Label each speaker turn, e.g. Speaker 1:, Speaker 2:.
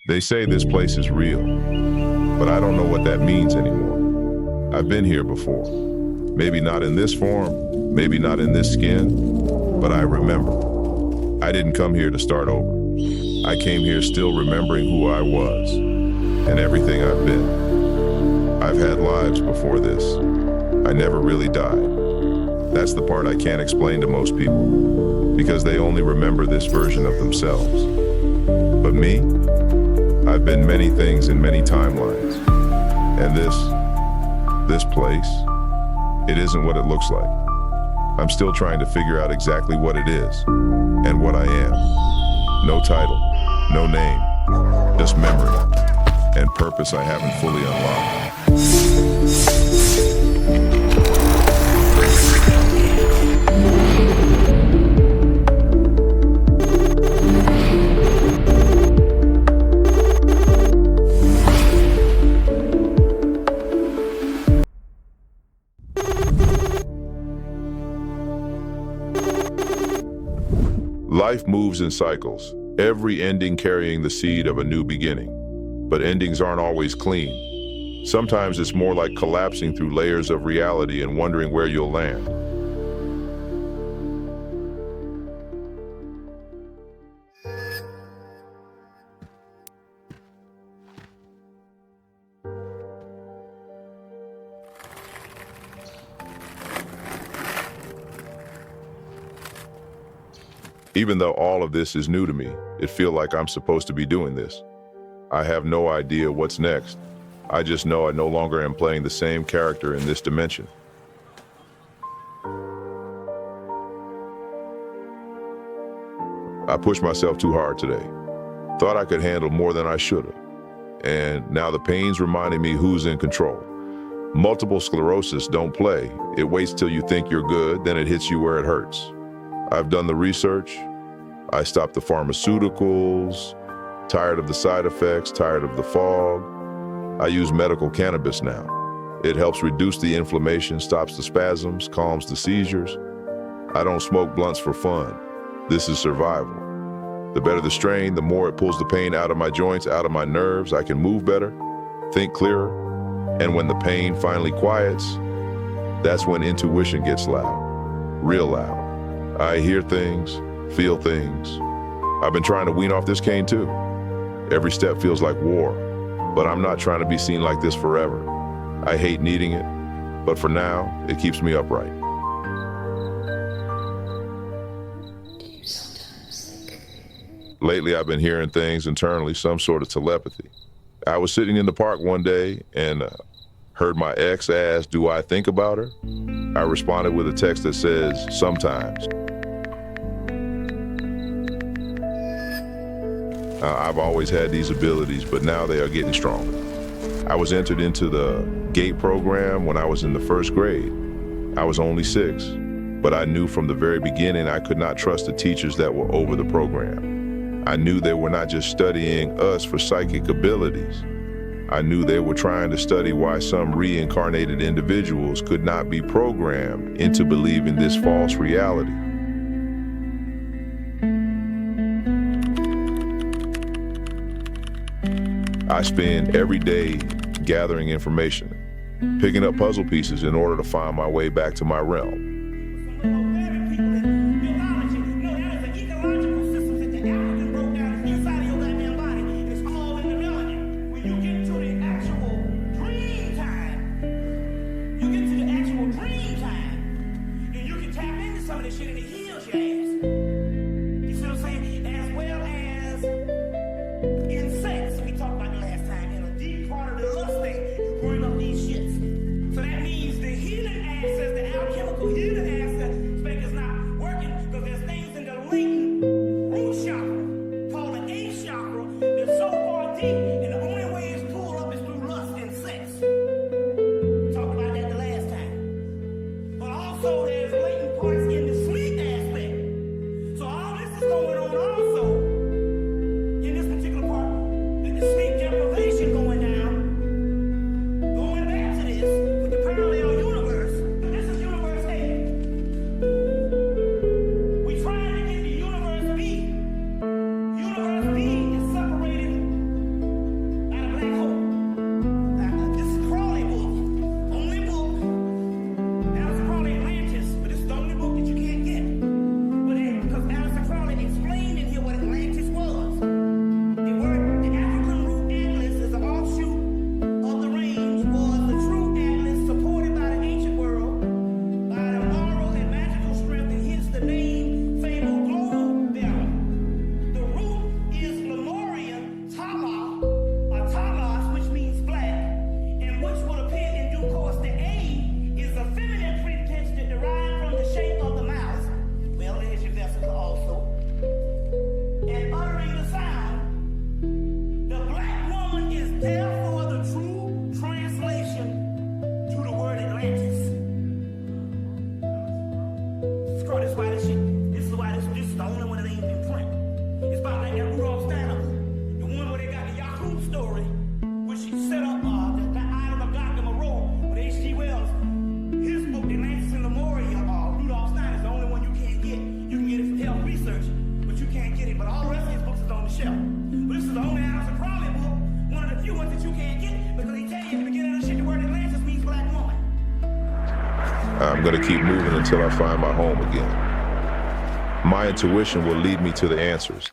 Speaker 1: They say this place is real, but I don't know what that means anymore. I've been here before. Maybe not in this form, maybe not in this skin, but I remember. I didn't come here to start over. I came here still remembering who I was and everything I've been. I've had lives before this. I never really died. That's the part I can't explain to most people, because they only remember this version of themselves. But me? I've been many things in many timelines. And this place, it isn't what it looks like. I'm still trying to figure out exactly what it is and what I am. No title, no name, just memory and purpose I haven't fully unlocked. Life moves in cycles, every ending carrying the seed of a new beginning. But endings aren't always clean. Sometimes it's more like collapsing through layers of reality and wondering where you'll land. Even though all of this is new to me, it feels like I'm supposed to be doing this. I have no idea what's next. I just know I no longer am playing the same character in this dimension. I pushed myself too hard today. Thought I could handle more than I should have. And now the pain's reminding me who's in control. Multiple sclerosis don't play. It waits till you think you're good, then it hits you where it hurts. I've done the research. I stopped the pharmaceuticals, tired of the side effects, tired of the fog. I use medical cannabis now. It helps reduce the inflammation, stops the spasms, calms the seizures. I don't smoke blunts for fun. This is survival. The better the strain, the more it pulls the pain out of my joints, out of my nerves. I can move better, think clearer. And when the pain finally quiets, that's when intuition gets loud, real loud. I hear things, feel things. I've been trying to wean off this cane too. Every step feels like war, but I'm not trying to be seen like this forever. I hate needing it, but for now, it keeps me upright. Lately, I've been hearing things internally, some sort of telepathy. I was sitting in the park one day and heard my ex ask, do I think about her? I responded with a text that says, sometimes. I've always had these abilities, but now they are getting stronger. I was entered into the GATE program when I was in the first grade. I was only 6, but I knew from the very beginning I could not trust the teachers that were over the program. I knew they were not just studying us for psychic abilities. I knew they were trying to study why some reincarnated individuals could not be programmed into believing this false reality. I spend every day gathering information, picking up puzzle pieces in order to find my way back to my realm.
Speaker 2: So that means the healing access, the alchemical healing Therefore, the true translation to the word Atlantis. Scroll this why this shit. This is why this is the only one that ain't in print. It's about like that Rudolph Steiner book. The one where they got the Yahoo story, which he set up the island of Gotham Road with H.G. Wells. His book, The Atlantis in Lemuria, Rudolph Steiner, is the only one you can't get. You can get it from health research, but you can't get it. But all the rest of his books is on the shelf. But this is the only Alistair Crowley book, one of the few ones that you can't get, because he tell you at the beginning of the shit, the word Atlantis means black woman.
Speaker 1: I'm going to keep moving until I find my home again. My intuition will lead me to the answers.